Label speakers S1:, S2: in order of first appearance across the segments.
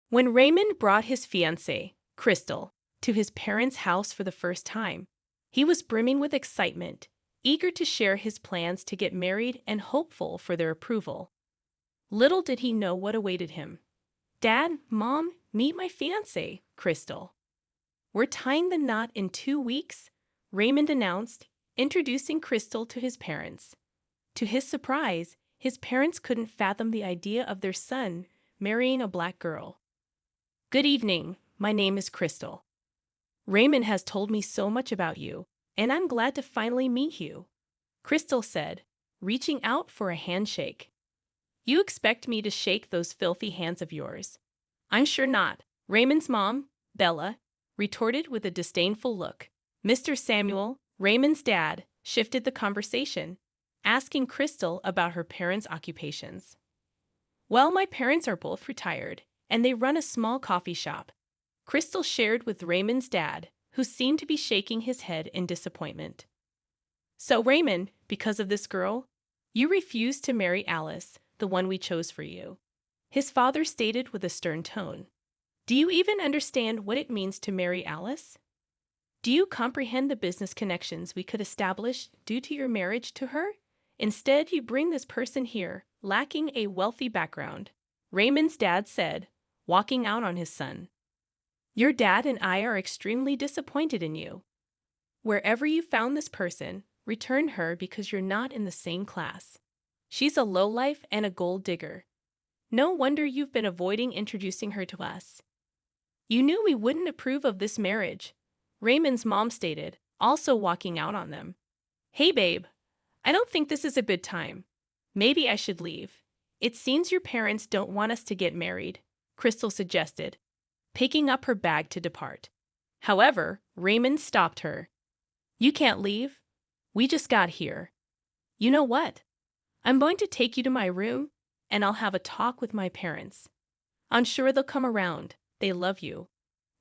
S1: When Raymond brought his fiancée, Crystal, to his parents' house for the first time, he was brimming with excitement, eager to share his plans to get married and hopeful for their approval. Little did he know what awaited him. "Dad, Mom, meet my fiancée, Crystal. We're tying the knot in 2 weeks," Raymond announced, introducing Crystal to his parents. To his surprise, his parents couldn't fathom the idea of their son marrying a black girl. "Good evening, my name is Crystal. Raymond has told me so much about you, and I'm glad to finally meet you," Crystal said, reaching out for a handshake. "You expect me to shake those filthy hands of yours?" "I'm sure not," Raymond's mom, Bella, retorted with a disdainful look. Mr. Samuel, Raymond's dad, shifted the conversation, asking Crystal about her parents' occupations. "Well, my parents are both retired, and they run a small coffee shop," Crystal shared with Raymond's dad, who seemed to be shaking his head in disappointment. "So, Raymond, because of this girl, you refused to marry Alice, the one we chose for you," his father stated with a stern tone. "Do you even understand what it means to marry Alice? Do you comprehend the business connections we could establish due to your marriage to her? Instead, you bring this person here, lacking a wealthy background," Raymond's dad said, walking out on his son. "Your dad and I are extremely disappointed in you. Wherever you found this person, return her because you're not in the same class. She's a lowlife and a gold digger. No wonder you've been avoiding introducing her to us. You knew we wouldn't approve of this marriage," Raymond's mom stated, also walking out on them. "Hey, babe, I don't think this is a good time. Maybe I should leave. It seems your parents don't want us to get married," Crystal suggested, picking up her bag to depart. However, Raymond stopped her. "You can't leave. We just got here. You know what? I'm going to take you to my room, and I'll have a talk with my parents. I'm sure they'll come around. They love you,"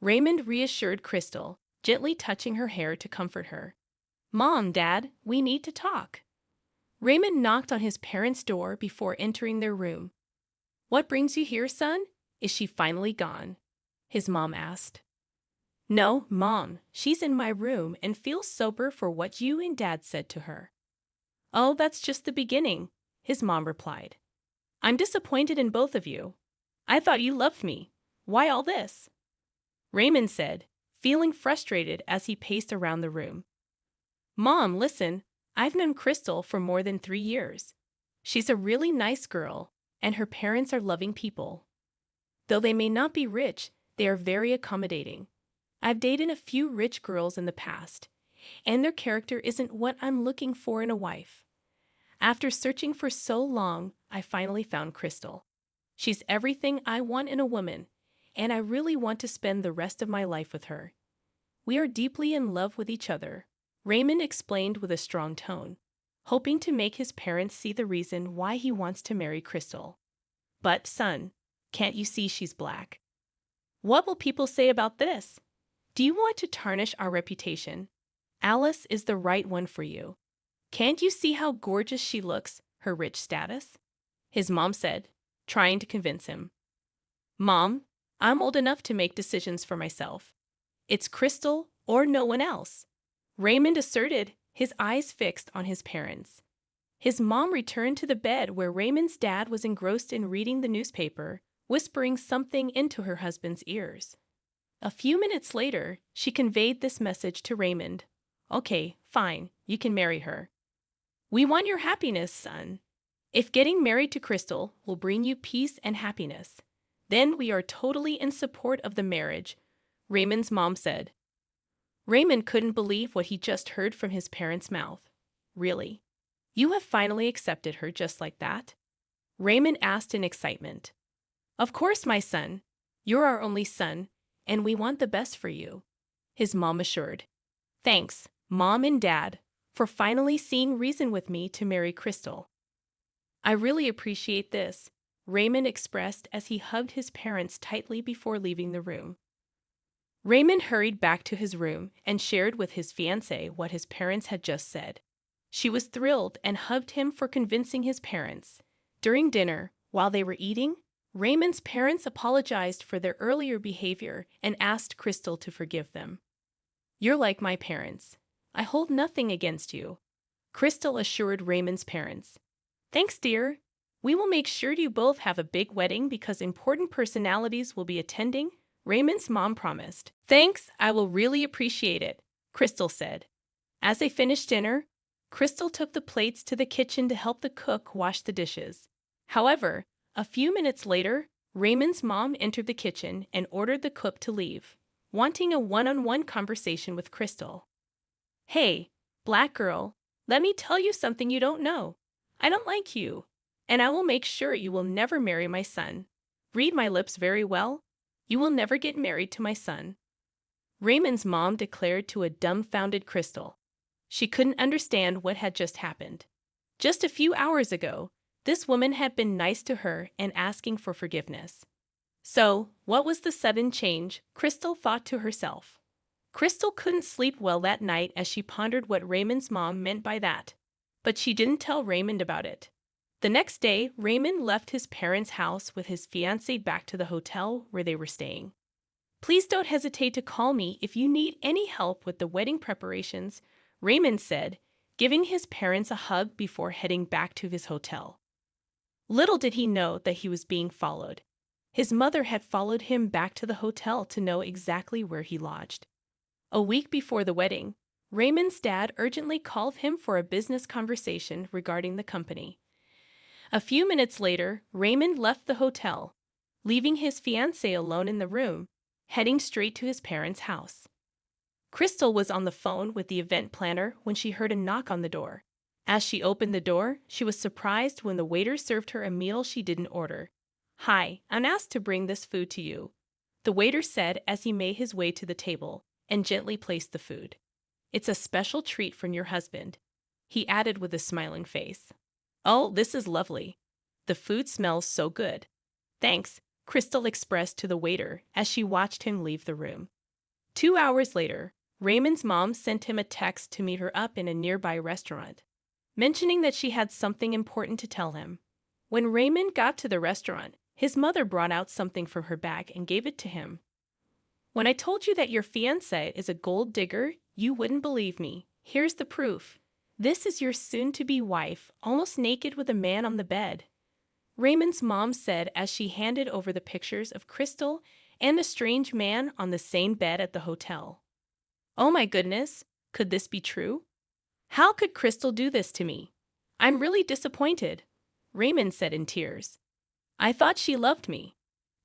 S1: Raymond reassured Crystal, gently touching her hair to comfort her. "Mom, Dad, we need to talk." Raymond knocked on his parents' door before entering their room. "What brings you here, son? Is she finally gone?" his mom asked. "No, Mom, she's in my room and feels sober for what you and Dad said to her." "Oh, that's just the beginning," his mom replied. "I'm disappointed in both of you. I thought you loved me. Why all this?" Raymond said, feeling frustrated as he paced around the room. "Mom, listen, I've known Crystal for more than 3 years. She's a really nice girl, and her parents are loving people. Though they may not be rich, they are very accommodating. I've dated a few rich girls in the past, and their character isn't what I'm looking for in a wife. After searching for so long, I finally found Crystal. She's everything I want in a woman, and I really want to spend the rest of my life with her. We are deeply in love with each other," Raymond explained with a strong tone, hoping to make his parents see the reason why he wants to marry Crystal. "But, son, can't you see she's black? What will people say about this? Do you want to tarnish our reputation? Alice is the right one for you. Can't you see how gorgeous she looks, her rich status?" his mom said, trying to convince him. "Mom, I'm old enough to make decisions for myself. It's Crystal or no one else," Raymond asserted, his eyes fixed on his parents. His mom returned to the bed where Raymond's dad was engrossed in reading the newspaper, whispering something into her husband's ears. A few minutes later, she conveyed this message to Raymond. "Okay, fine, you can marry her. We want your happiness, son. If getting married to Crystal will bring you peace and happiness, then we are totally in support of the marriage," Raymond's mom said. Raymond couldn't believe what he just heard from his parents' mouth. "Really? You have finally accepted her just like that?" Raymond asked in excitement. "Of course, my son. You're our only son, and we want the best for you," his mom assured. "Thanks, Mom and Dad, for finally seeing reason with me to marry Crystal. I really appreciate this," Raymond expressed as he hugged his parents tightly before leaving the room. Raymond hurried back to his room and shared with his fiancée what his parents had just said. She was thrilled and hugged him for convincing his parents. During dinner, while they were eating, Raymond's parents apologized for their earlier behavior and asked Crystal to forgive them. "You're like my parents. I hold nothing against you," Crystal assured Raymond's parents. "Thanks, dear. We will make sure you both have a big wedding because important personalities will be attending," Raymond's mom promised. "Thanks, I will really appreciate it," Crystal said. As they finished dinner, Crystal took the plates to the kitchen to help the cook wash the dishes. However, a few minutes later, Raymond's mom entered the kitchen and ordered the cook to leave, wanting a one-on-one conversation with Crystal. "Hey, black girl, let me tell you something you don't know. I don't like you, and I will make sure you will never marry my son. Read my lips very well. You will never get married to my son," Raymond's mom declared to a dumbfounded Crystal. She couldn't understand what had just happened. Just a few hours ago, this woman had been nice to her and asking for forgiveness. So, what was the sudden change? Crystal thought to herself. Crystal couldn't sleep well that night as she pondered what Raymond's mom meant by that. But she didn't tell Raymond about it. The next day, Raymond left his parents' house with his fiancée back to the hotel where they were staying. "Please don't hesitate to call me if you need any help with the wedding preparations," Raymond said, giving his parents a hug before heading back to his hotel. Little did he know that he was being followed. His mother had followed him back to the hotel to know exactly where he lodged. A week before the wedding, Raymond's dad urgently called him for a business conversation regarding the company. A few minutes later, Raymond left the hotel, leaving his fiancée alone in the room, heading straight to his parents' house. Crystal was on the phone with the event planner when she heard a knock on the door. As she opened the door, she was surprised when the waiter served her a meal she didn't order. "Hi, I'm asked to bring this food to you," the waiter said as he made his way to the table and gently placed the food. "It's a special treat from your husband," he added with a smiling face. "Oh, this is lovely. The food smells so good." "Thanks," Crystal expressed to the waiter as she watched him leave the room. 2 hours later, Raymond's mom sent him a text to meet her up in a nearby restaurant, mentioning that she had something important to tell him. When Raymond got to the restaurant, his mother brought out something from her bag and gave it to him. "When I told you that your fiancé is a gold digger, you wouldn't believe me. Here's the proof. This is your soon-to-be wife, almost naked with a man on the bed," Raymond's mom said as she handed over the pictures of Crystal and a strange man on the same bed at the hotel. "Oh my goodness, could this be true? How could Crystal do this to me? I'm really disappointed," Raymond said in tears. "I thought she loved me.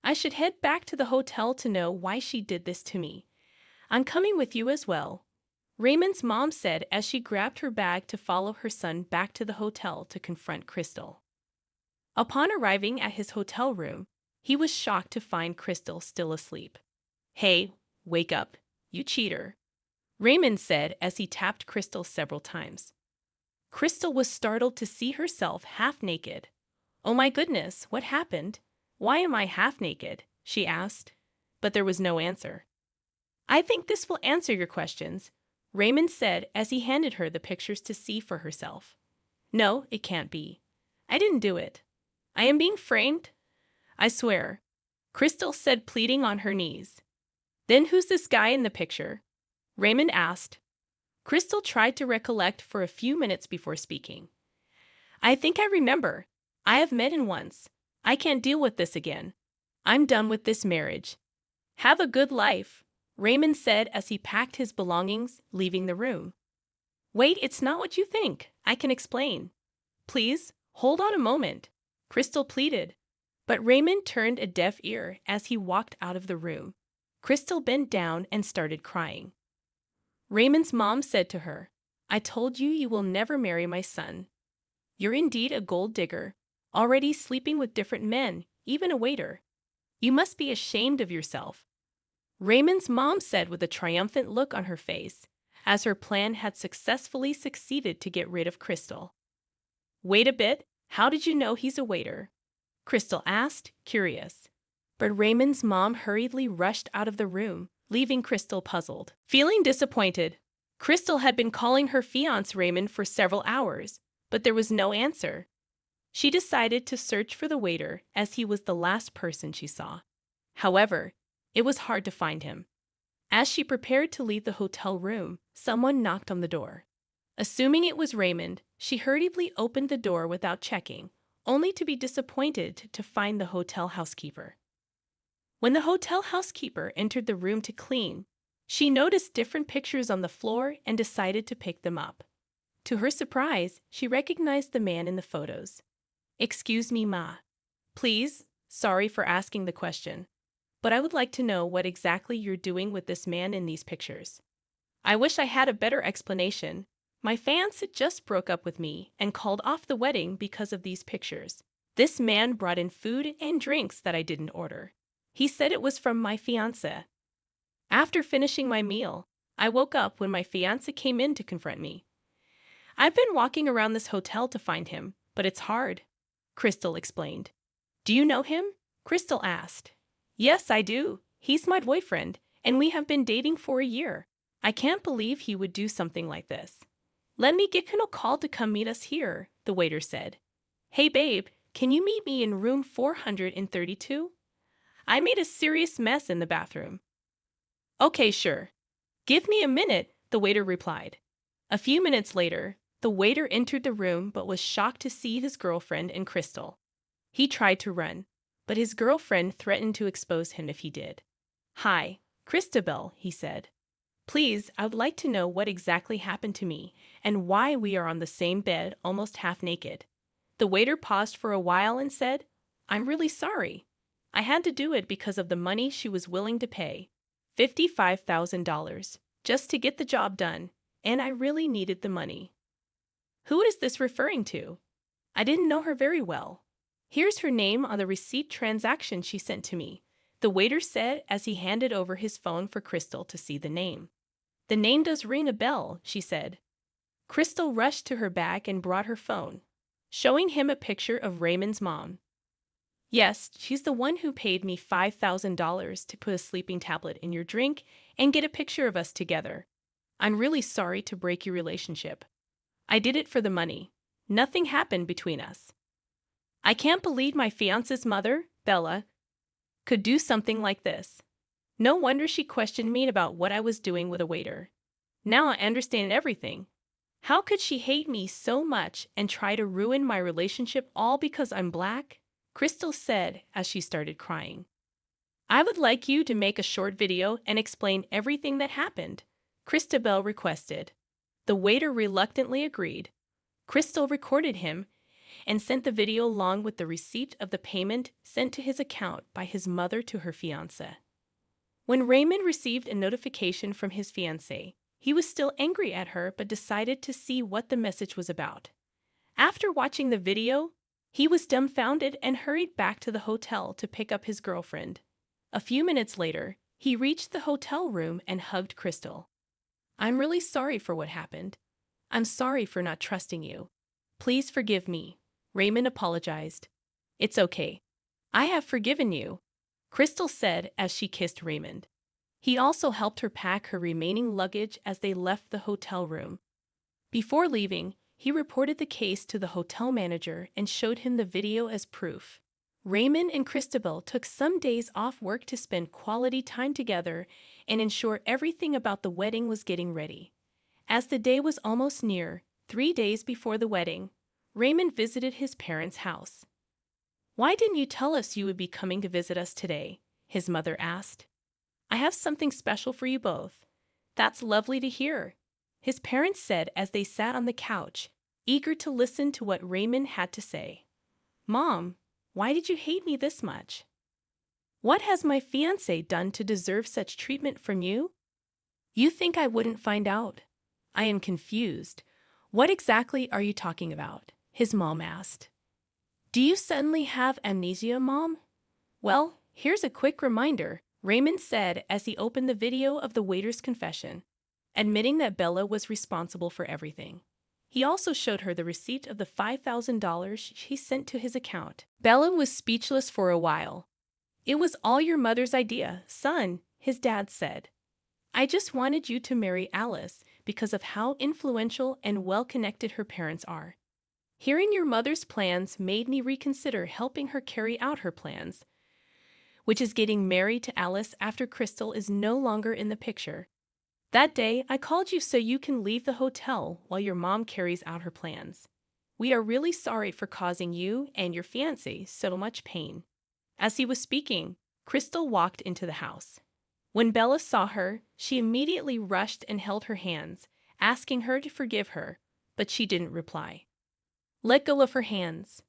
S1: I should head back to the hotel to know why she did this to me. I'm coming with you as well," Raymond's mom said as she grabbed her bag to follow her son back to the hotel to confront Crystal. Upon arriving at his hotel room, he was shocked to find Crystal still asleep. "Hey, wake up, you cheater," Raymond said as he tapped Crystal several times. Crystal was startled to see herself half naked. "Oh my goodness, what happened? Why am I half naked?" she asked, but there was no answer. "I think this will answer your questions," Raymond said as he handed her the pictures to see for herself. "No, it can't be. I didn't do it. I am being framed? I swear," Crystal said, pleading on her knees. "Then who's this guy in the picture?" Raymond asked. Crystal tried to recollect for a few minutes before speaking. "I think I remember. I have met him once. I can't deal with this again. I'm done with this marriage. Have a good life," Raymond said as he packed his belongings, leaving the room. "Wait, it's not what you think. I can explain." "Please, hold on a moment," Crystal pleaded. But Raymond turned a deaf ear as he walked out of the room. Crystal bent down and started crying. Raymond's mom said to her, "I told you you will never marry my son. You're indeed a gold digger, already sleeping with different men, even a waiter. You must be ashamed of yourself," Raymond's mom said with a triumphant look on her face, as her plan had successfully succeeded to get rid of Crystal. "Wait a bit, how did you know he's a waiter?" Crystal asked, curious. But Raymond's mom hurriedly rushed out of the room, leaving Crystal puzzled. Feeling disappointed, Crystal had been calling her fiancé Raymond for several hours, but there was no answer. She decided to search for the waiter as he was the last person she saw. However, it was hard to find him. As she prepared to leave the hotel room, someone knocked on the door. Assuming it was Raymond, she hurriedly opened the door without checking, only to be disappointed to find the hotel housekeeper. When the hotel housekeeper entered the room to clean, she noticed different pictures on the floor and decided to pick them up. To her surprise, she recognized the man in the photos. "Excuse me, ma. Please, sorry for asking the question, but I would like to know what exactly you're doing with this man in these pictures. I wish I had a better explanation. My fiancé just broke up with me and called off the wedding because of these pictures. This man brought in food and drinks that I didn't order. He said it was from my fiancé. After finishing my meal, I woke up when my fiancé came in to confront me. I've been walking around this hotel to find him, but it's hard," Crystal explained. "Do you know him?" Crystal asked. "Yes, I do. He's my boyfriend, and we have been dating for a year. I can't believe he would do something like this. Let me give him a call to come meet us here," the waiter said. "Hey babe, can you meet me in room 432? I made a serious mess in the bathroom." "Okay, sure. Give me a minute," the waiter replied. A few minutes later, the waiter entered the room but was shocked to see his girlfriend and Crystal. He tried to run, but his girlfriend threatened to expose him if he did. "Hi, Christabel," he said. "Please, I would like to know what exactly happened to me and why we are on the same bed almost half naked." The waiter paused for a while and said, "I'm really sorry. I had to do it because of the money she was willing to pay, $55,000, just to get the job done, and I really needed the money." "Who is this referring to? I didn't know her very well. Here's her name on the receipt transaction she sent to me," the waiter said as he handed over his phone for Crystal to see the name. "The name does ring a bell," she said. Crystal rushed to her bag and brought her phone, showing him a picture of Raymond's mom. "Yes, she's the one who paid me $5,000 to put a sleeping tablet in your drink and get a picture of us together. I'm really sorry to break your relationship. I did it for the money. Nothing happened between us. I can't believe my fiancé's mother, Bella, could do something like this. No wonder she questioned me about what I was doing with a waiter. Now I understand everything. How could she hate me so much and try to ruin my relationship all because I'm black?" Crystal said as she started crying. "I would like you to make a short video and explain everything that happened," Christabel requested. The waiter reluctantly agreed. Crystal recorded him and sent the video along with the receipt of the payment sent to his account by his mother to her fiancé. When Raymond received a notification from his fiancée, he was still angry at her but decided to see what the message was about. After watching the video, he was dumbfounded and hurried back to the hotel to pick up his girlfriend. A few minutes later, he reached the hotel room and hugged Crystal. "I'm really sorry for what happened. I'm sorry for not trusting you. Please forgive me," Raymond apologized. "It's okay. I have forgiven you," Crystal said as she kissed Raymond. He also helped her pack her remaining luggage as they left the hotel room. Before leaving, he reported the case to the hotel manager and showed him the video as proof. Raymond and Christabel took some days off work to spend quality time together and ensure everything about the wedding was getting ready. As the day was almost near, 3 days before the wedding, Raymond visited his parents' house. "Why didn't you tell us you would be coming to visit us today?" his mother asked. "I have something special for you both." "That's lovely to hear," his parents said as they sat on the couch, eager to listen to what Raymond had to say. "Mom, why did you hate me this much? What has my fiancé done to deserve such treatment from you? You think I wouldn't find out? I am confused. What exactly are you talking about?" his mom asked. "Do you suddenly have amnesia, Mom?" "Well, here's a quick reminder," Raymond said as he opened the video of the waiter's confession, admitting that Bella was responsible for everything. He also showed her the receipt of the $5,000 she sent to his account. Bella was speechless for a while. "It was all your mother's idea, son," his dad said. "I just wanted you to marry Alice because of how influential and well-connected her parents are." Hearing your mother's plans made me reconsider helping her carry out her plans, which is getting married to Alice after Crystal is no longer in the picture. That day, I called you so you can leave the hotel while your mom carries out her plans. We are really sorry for causing you and your fiancé so much pain." As he was speaking, Crystal walked into the house. When Bella saw her, she immediately rushed and held her hands, asking her to forgive her, but she didn't reply. Let go of her hands.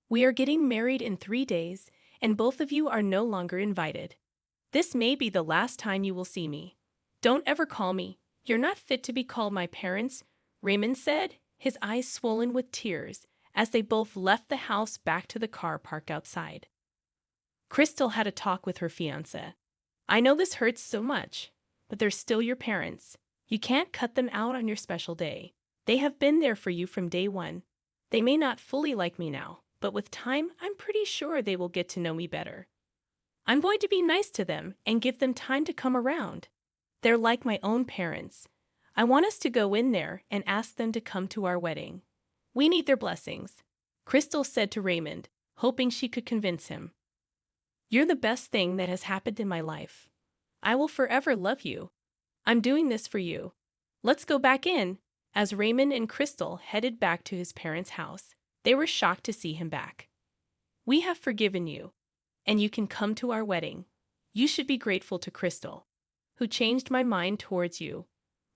S1: "We are getting married in 3 days, and both of you are no longer invited. This may be the last time you will see me. Don't ever call me. You're not fit to be called my parents," Raymond said, his eyes swollen with tears, as they both left the house back to the car parked outside. Crystal had a talk with her fiancé. "I know this hurts so much, but they're still your parents. You can't cut them out on your special day. They have been there for you from day one. They may not fully like me now, but with time, I'm pretty sure they will get to know me better. I'm going to be nice to them and give them time to come around. They're like my own parents. I want us to go in there and ask them to come to our wedding. We need their blessings," Crystal said to Raymond, hoping she could convince him. "You're the best thing that has happened in my life. I will forever love you. I'm doing this for you. Let's go back in." As Raymond and Crystal headed back to his parents' house, they were shocked to see him back. "We have forgiven you, and you can come to our wedding. You should be grateful to Crystal, who changed my mind towards you,"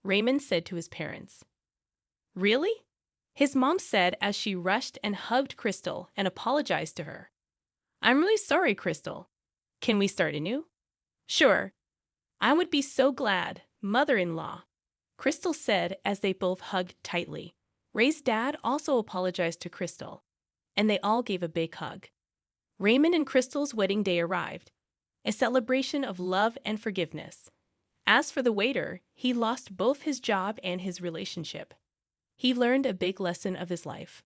S1: Raymond said to his parents. "Really?" his mom said as she rushed and hugged Crystal and apologized to her. "I'm really sorry, Crystal. Can we start anew?" "Sure. I would be so glad, mother-in-law," Crystal said as they both hugged tightly. Ray's dad also apologized to Crystal, and they all gave a big hug. Raymond and Crystal's wedding day arrived, a celebration of love and forgiveness. As for the waiter, he lost both his job and his relationship. He learned a big lesson of his life.